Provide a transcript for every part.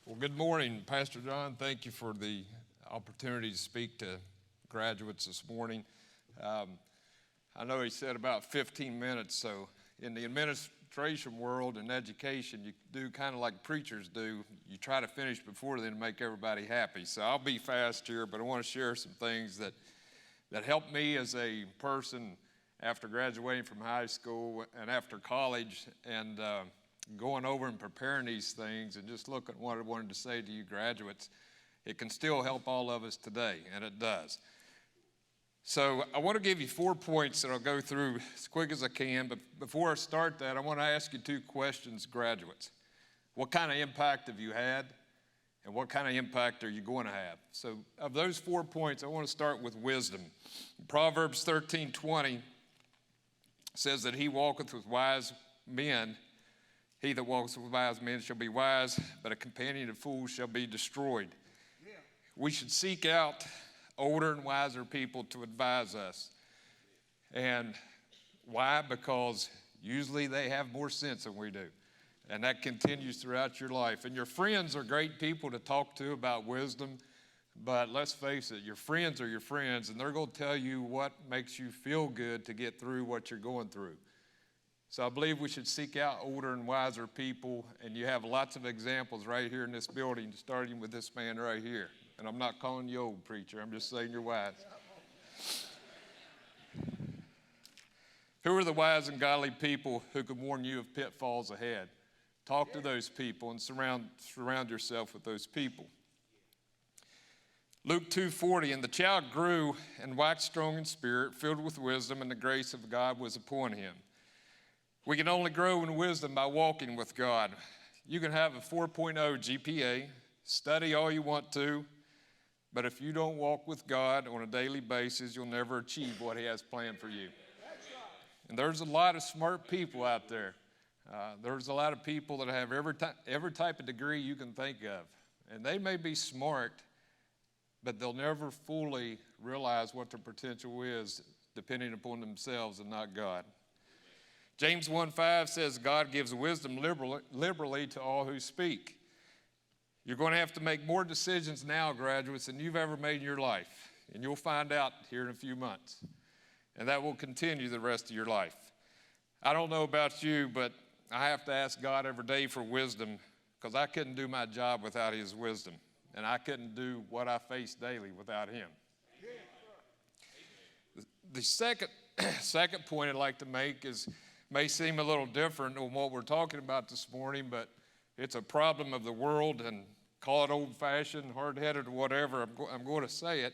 Well, good morning, Pastor John. Thank you for the opportunity to speak to graduates this morning. I know he said about 15 minutes, so in the administration world and education, you do kind of like preachers do. You try to finish before then to make everybody happy. So I'll be fast here, but I want to share some things that helped me as a person after graduating from high school and after college and going over and preparing these things and just look at what I wanted to say to you graduates. It can still help all of us today, and it does. So I want to give you 4 points that I'll go through as quick as I can, but before I start that, I want to ask you 2 questions, graduates. What kind of impact have you had, and what kind of impact are you going to have? So of those 4 points, I want to start with wisdom. Proverbs 13:20 says that he walketh with wise men. He that walks with wise men shall be wise, but a companion of fools shall be destroyed. Yeah. We should seek out older and wiser people to advise us. And why? Because usually they have more sense than we do. And that continues throughout your life. And your friends are great people to talk to about wisdom, but let's face it, your friends are your friends, and they're going to tell you what makes you feel good to get through what you're going through. So I believe we should seek out older and wiser people, and you have lots of examples right here in this building, starting with this man right here. And I'm not calling you old, preacher. I'm just saying you're wise. Who are the wise and godly people who can warn you of pitfalls ahead? Talk to those people and surround yourself with those people. Luke 2:40, and the child grew and waxed strong in spirit, filled with wisdom, and the grace of God was upon him. We can only grow in wisdom by walking with God. You can have a 4.0 GPA, study all you want to, but if you don't walk with God on a daily basis, you'll never achieve what he has planned for you. And there's a lot of smart people out there. There's a lot of people that have every type of degree you can think of. And they may be smart, but they'll never fully realize what their potential is depending upon themselves and not God. James 1:5 says God gives wisdom liberally to all who speak. You're going to have to make more decisions now, graduates, than you've ever made in your life. And you'll find out here in a few months. And that will continue the rest of your life. I don't know about you, but I have to ask God every day for wisdom because I couldn't do my job without his wisdom. And I couldn't do what I face daily without him. The second point I'd like to make may seem a little different than what we're talking about this morning, but it's a problem of the world, and call it old-fashioned, hard-headed, or whatever. I'm going to say it,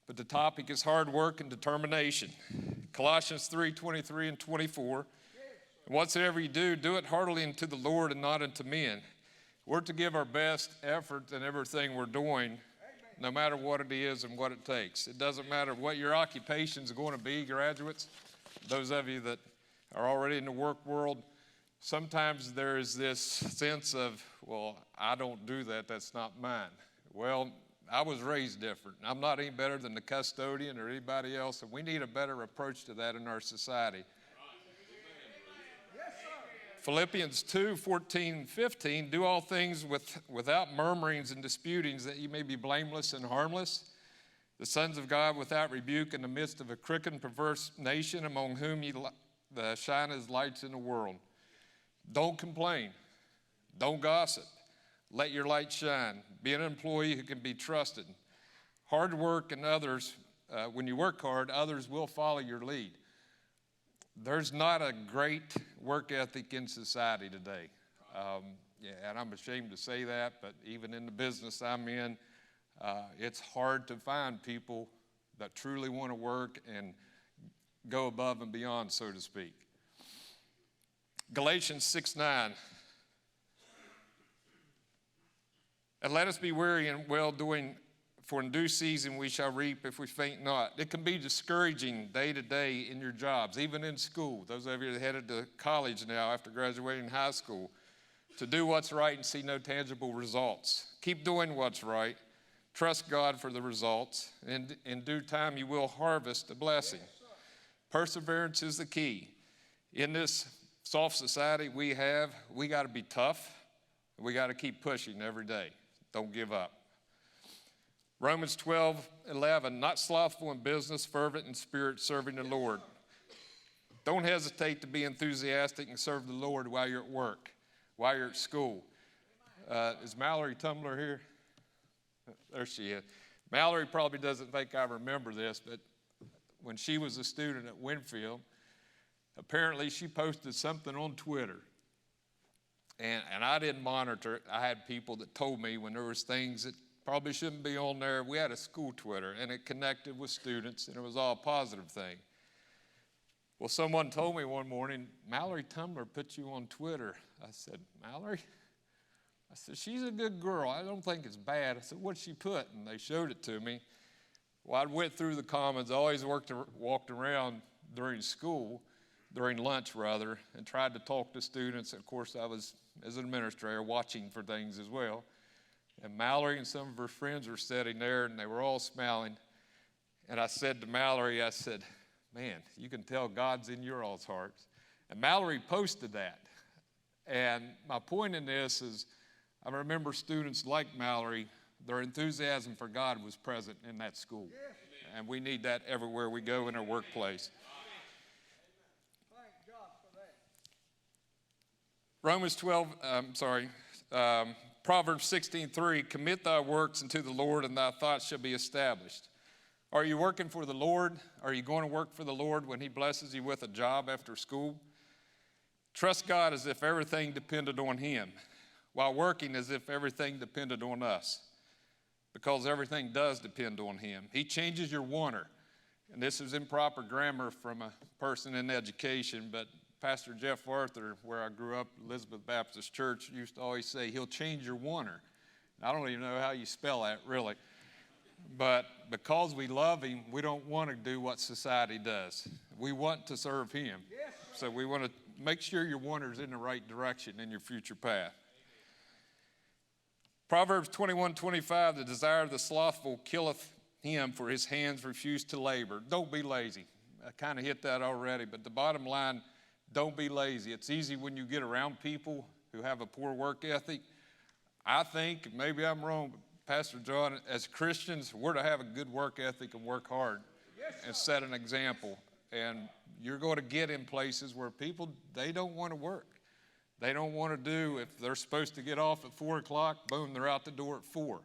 but the topic is hard work and determination. Colossians 3:23 and 24. Whatsoever you do, do it heartily unto the Lord and not unto men. We're to give our best effort in everything we're doing, no matter what it is and what it takes. It doesn't matter what your occupation is going to be, graduates. Those of you that are already in the work world, sometimes there is this sense of, well, I don't do that, that's not mine. Well, I was raised different. I'm not any better than the custodian or anybody else, and we need a better approach to that in our society. Philippians 2:14 and 15, do all things without murmurings and disputings, that you may be blameless and harmless, the sons of God without rebuke in the midst of a crooked and perverse nation, among whom ye shine as lights in the world. Don't complain. Don't gossip. Let your light shine. Be an employee who can be trusted. Hard work and others, when you work hard, others will follow your lead. There's not a great work ethic in society today. And I'm ashamed to say that, but even in the business I'm in, it's hard to find people that truly want to work and go above and beyond, so to speak. Galatians 6:9. And let us be weary in well-doing, for in due season we shall reap if we faint not. It can be discouraging day to day in your jobs, even in school. Those of you that headed to college now after graduating high school, to do what's right and see no tangible results. Keep doing what's right. Trust God for the results. And in due time you will harvest a blessing. Perseverance is the key. In this soft society we got to be tough. We got to keep pushing every day. Don't give up. Romans 12:11, not slothful in business, fervent in spirit, serving the Lord. Don't hesitate to be enthusiastic and serve the Lord while you're at work, while you're at school. Is Mallory Tumler here? There she is. Mallory probably doesn't think I remember this, but when she was a student at Winfield, apparently she posted something on Twitter. And I didn't monitor it. I had people that told me when there was things that probably shouldn't be on there. We had a school Twitter, and it connected with students, and it was all a positive thing. Well, someone told me one morning, Mallory Tumler put you on Twitter. I said, Mallory? I said, she's a good girl. I don't think it's bad. I said, what'd she put? And they showed it to me. Well, I went through the comments. I always walked around during school, during lunch rather, and tried to talk to students. Of course, I was, as an administrator, watching for things as well. And Mallory and some of her friends were sitting there, and they were all smiling. And I said to Mallory, I said, man, you can tell God's in your all's hearts. And Mallory posted that. And my point in this is, I remember students like Mallory, their enthusiasm for God was present in that school. Yes. And we need that everywhere we go in our workplace. Thank God for that. Proverbs 16:3, commit thy works unto the Lord, and thy thoughts shall be established. Are you working for the Lord? Are you going to work for the Lord when he blesses you with a job after school? Trust God as if everything depended on him, while working as if everything depended on us, because everything does depend on him. He changes your wanter. And this is improper grammar from a person in education, but Pastor Jeff Arthur, where I grew up, Elizabeth Baptist Church, used to always say, he'll change your wanter. I don't even know how you spell that, really. But because we love him, we don't want to do what society does. We want to serve him. Yes. So we want to make sure your wanter is in the right direction in your future path. Proverbs 21:25, the desire of the slothful killeth him, for his hands refuse to labor. Don't be lazy. I kind of hit that already, but the bottom line, don't be lazy. It's easy when you get around people who have a poor work ethic. I think, maybe I'm wrong, but Pastor John, as Christians, we're to have a good work ethic and work hard and set an example. And you're going to get in places where people, they don't want to work. They don't want to do, if they're supposed to get off at 4 o'clock, boom, they're out the door at 4.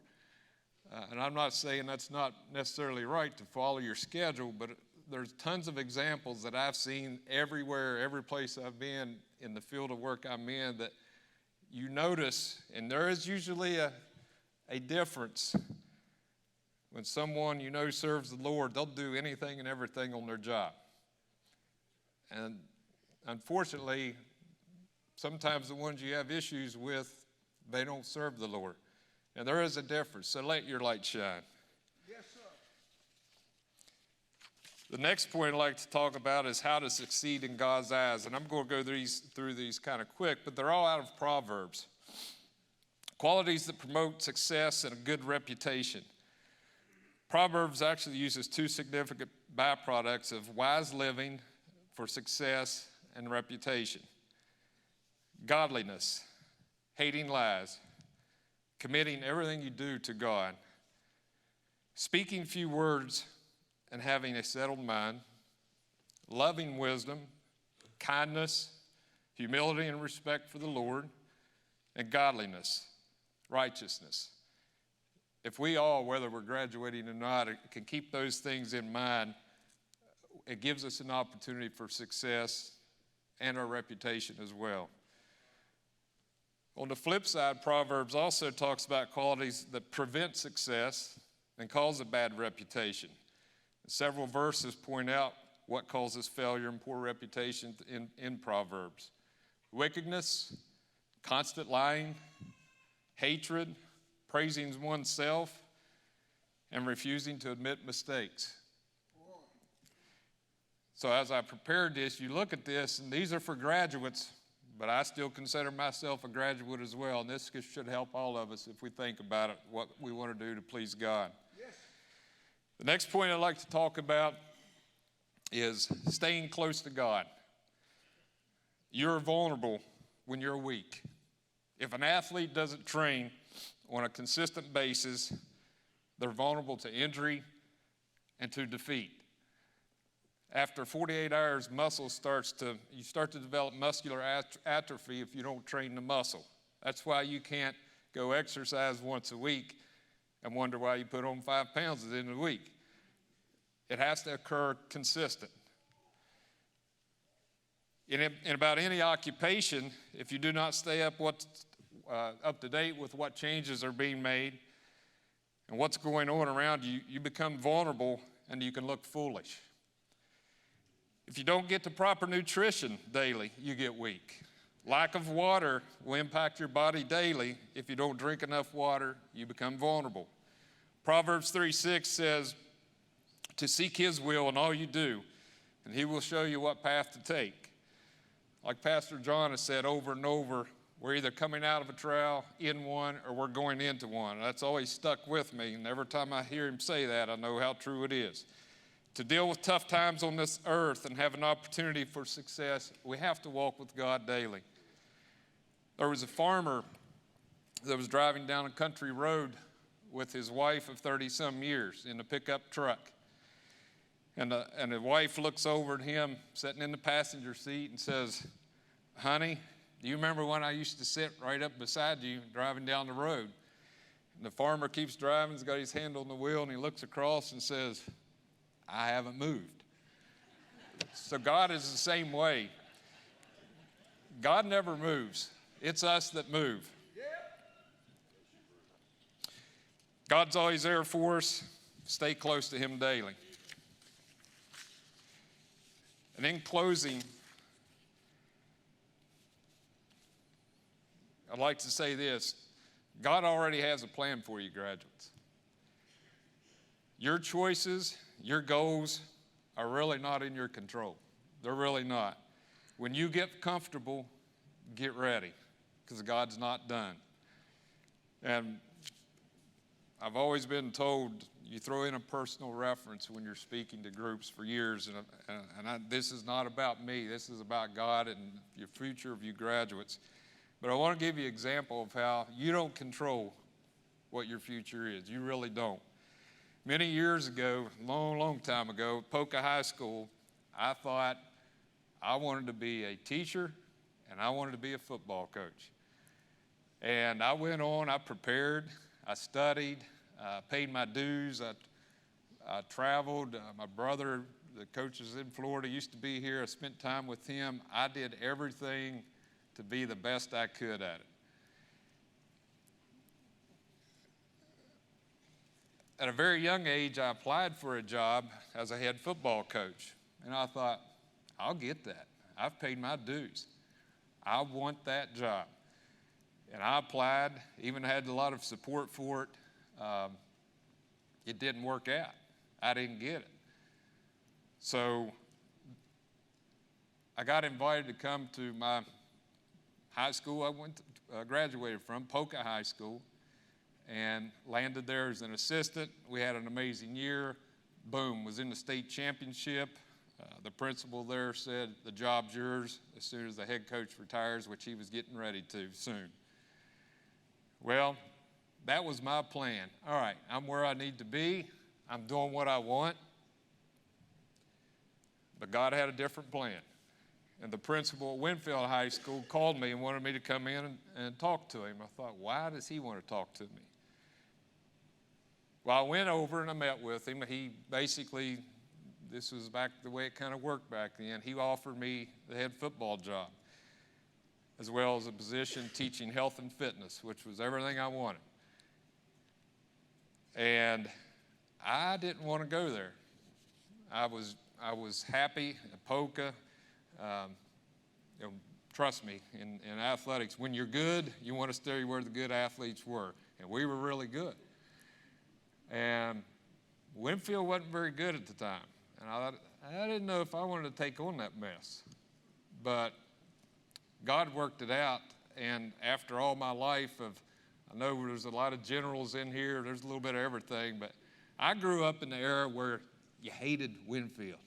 And I'm not saying that's not necessarily right to follow your schedule, but there's tons of examples that I've seen everywhere, every place I've been in the field of work I'm in, that you notice, and there is usually a difference. When someone you know serves the Lord, they'll do anything and everything on their job. And unfortunately, sometimes the ones you have issues with, they don't serve the Lord. And there is a difference, so let your light shine. Yes, sir. The next point I'd like to talk about is how to succeed in God's eyes. And I'm going to go through these kind of quick, but they're all out of Proverbs. Qualities that promote success and a good reputation. Proverbs actually uses two significant byproducts of wise living for success and reputation. Godliness, hating lies, committing everything you do to God, speaking few words and having a settled mind, loving wisdom, kindness, humility and respect for the Lord, and godliness, righteousness. If we all, whether we're graduating or not, can keep those things in mind, it gives us an opportunity for success and our reputation as well. On the flip side, Proverbs also talks about qualities that prevent success and cause a bad reputation. Several verses point out what causes failure and poor reputation in Proverbs. Wickedness, constant lying, hatred, praising oneself, and refusing to admit mistakes. So as I prepared this, you look at this, and these are for graduates, but I still consider myself a graduate as well, and this should help all of us if we think about it, what we want to do to please God. Yes. The next point I'd like to talk about is staying close to God. You're vulnerable when you're weak. If an athlete doesn't train on a consistent basis, they're vulnerable to injury and to defeat. After 48 hours, you start to develop muscular atrophy if you don't train the muscle. That's why you can't go exercise once a week and wonder why you put on 5 pounds at the end of the week. It has to occur consistent. In about any occupation, if you do not stay up to date with what changes are being made and what's going on around you, you become vulnerable and you can look foolish. If you don't get the proper nutrition daily, you get weak. Lack of water will impact your body daily. If you don't drink enough water, you become vulnerable. Proverbs 3:6 says, to seek his will in all you do, and he will show you what path to take. Like Pastor John has said over and over, we're either coming out of a trial, in one, or we're going into one. That's always stuck with me, and every time I hear him say that, I know how true it is. To deal with tough times on this earth and have an opportunity for success, we have to walk with God daily. There was a farmer that was driving down a country road with his wife of 30-some years in a pickup truck. And the wife looks over at him sitting in the passenger seat and says, honey, do you remember when I used to sit right up beside you driving down the road? And the farmer keeps driving, he's got his hand on the wheel, and he looks across and says, I haven't moved. So God is the same way. God never moves. It's us that move. God's always there for us. Stay close to him daily. And in closing, I'd like to say this. God already has a plan for you, graduates. Your choices, your goals are really not in your control. They're really not. When you get comfortable, get ready, because God's not done. And I've always been told you throw in a personal reference when you're speaking to groups for years, and this is not about me. This is about God and your future of you graduates. But I want to give you an example of how you don't control what your future is. You really don't. Many years ago, long time ago, at Poca High School, I thought I wanted to be a teacher and I wanted to be a football coach. And I went on, I prepared, I studied, paid my dues, I traveled. My brother, the coach is in Florida, used to be here. I spent time with him. I did everything to be the best I could at it. At a very young age, I applied for a job as a head football coach. And I thought, I'll get that. I've paid my dues. I want that job. And I applied, even had a lot of support for it. It didn't work out. I didn't get it. So I got invited to come to my high school I graduated from, Poca High School, and landed there as an assistant. We had an amazing year. Boom, was in the state championship. The principal there said, the job's yours as soon as the head coach retires, which he was getting ready to soon. Well, that was my plan. All right, I'm where I need to be. I'm doing what I want. But God had a different plan. And the principal at Winfield High School called me and wanted me to come in and talk to him. I thought, why does he want to talk to me? Well, I went over and I met with him. He basically, this was back the way it kind of worked back then. He offered me the head football job, as well as a position teaching health and fitness, which was everything I wanted. And I didn't want to go there. I was happy at Poca. Trust me, in athletics, when you're good, you want to stay where the good athletes were. And we were really good. And Winfield wasn't very good at the time. And I didn't know if I wanted to take on that mess. But God worked it out. And after all my life I know there's a lot of generals in here, there's a little bit of everything, but I grew up in the era where you hated Winfield.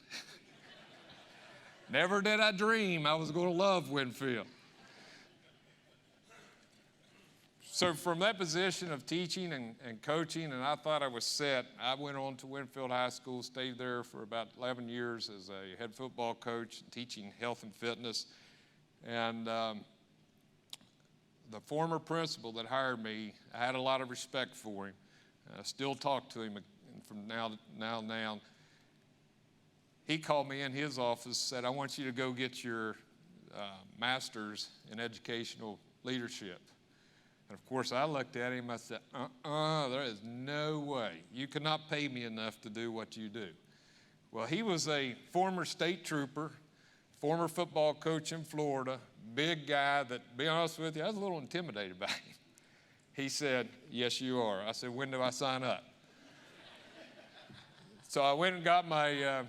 Never did I dream I was going to love Winfield. So from that position of teaching and coaching, and I thought I was set, I went on to Winfield High School, stayed there for about 11 years as a head football coach, teaching health and fitness. And the former principal that hired me, I had a lot of respect for him. I still talk to him from now. He called me in his office, said, I want you to go get your master's in educational leadership. And of course, I looked at him, I said, there is no way. You cannot pay me enough to do what you do. Well, he was a former state trooper, former football coach in Florida, big guy that, to be honest with you, I was a little intimidated by him. He said, yes, you are. I said, when do I sign up? So I went and got my,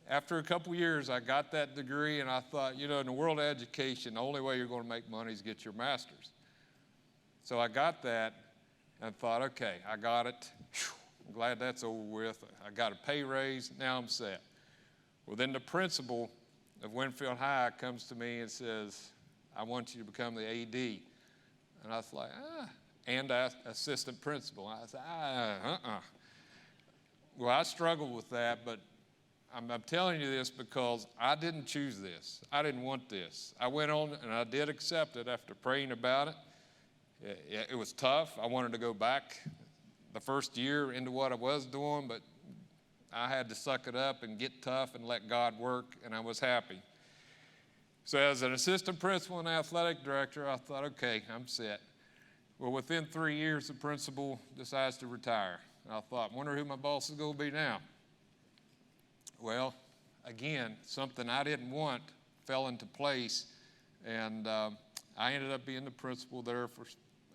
after a couple years, I got that degree, and I thought, in the world of education, the only way you're going to make money is get your master's. So I got that and thought, okay, I got it. Whew, I'm glad that's over with. I got a pay raise. Now I'm set. Well, then the principal of Winfield High comes to me and says, I want you to become the AD. And I was like, and assistant principal. I said, Well, I struggled with that, but I'm telling you this because I didn't choose this. I didn't want this. I went on and I did accept it after praying about it. It was tough. I wanted to go back the first year into what I was doing, but I had to suck it up and get tough and let God work, and I was happy. So as an assistant principal and athletic director, I thought, okay, I'm set. Well, within 3 years, the principal decides to retire. And I thought, wonder who my boss is going to be now. Well, again, something I didn't want fell into place, and I ended up being the principal there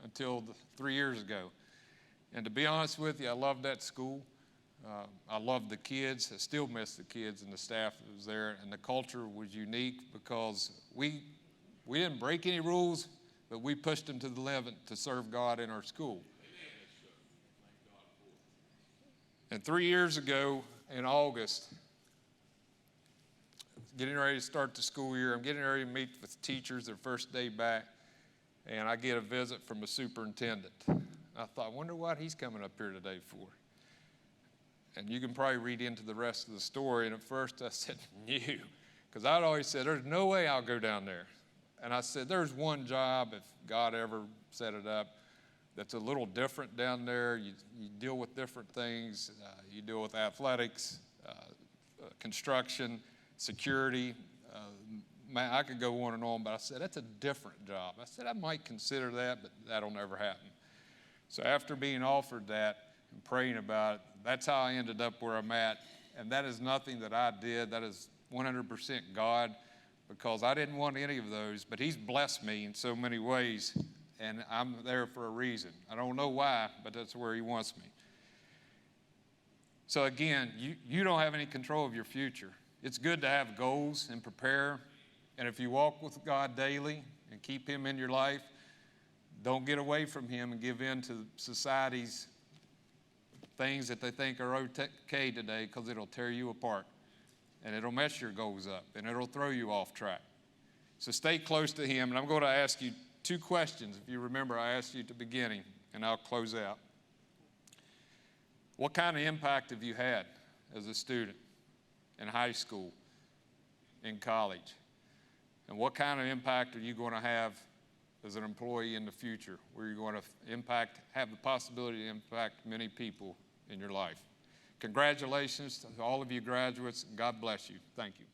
until 3 years ago. And to be honest with you, I loved that school. I loved the kids. I still miss the kids and the staff that was there. And the culture was unique because we didn't break any rules, but we pushed them to the limit to serve God in our school. And 3 years ago in August, getting ready to start the school year, I'm getting ready to meet with teachers their first day back, and I get a visit from a superintendent. I thought, I wonder what he's coming up here today for. And you can probably read into the rest of the story. And at first I said, no, because I'd always said, there's no way I'll go down there. And I said, there's one job, if God ever set it up, that's a little different down there. You deal with different things. You deal with athletics, construction, security. Man, I could go on, but I said, that's a different job. I said, I might consider that, but that'll never happen. So after being offered that and praying about it, that's how I ended up where I'm at. And that is nothing that I did. That is 100% God, because I didn't want any of those, but he's blessed me in so many ways, and I'm there for a reason. I don't know why, but that's where he wants me. So again, you don't have any control of your future. It's good to have goals and prepare. And if you walk with God daily and keep him in your life, don't get away from him and give in to society's things that they think are okay today, because it'll tear you apart and it'll mess your goals up and it'll throw you off track. So stay close to him. And I'm going to ask you 2 questions. If you remember, I asked you at the beginning, and I'll close out. What kind of impact have you had as a student in high school, in college? And what kind of impact are you going to have as an employee in the future, where you're going to have the possibility to impact many people in your life? Congratulations to all of you graduates. God bless you. Thank you.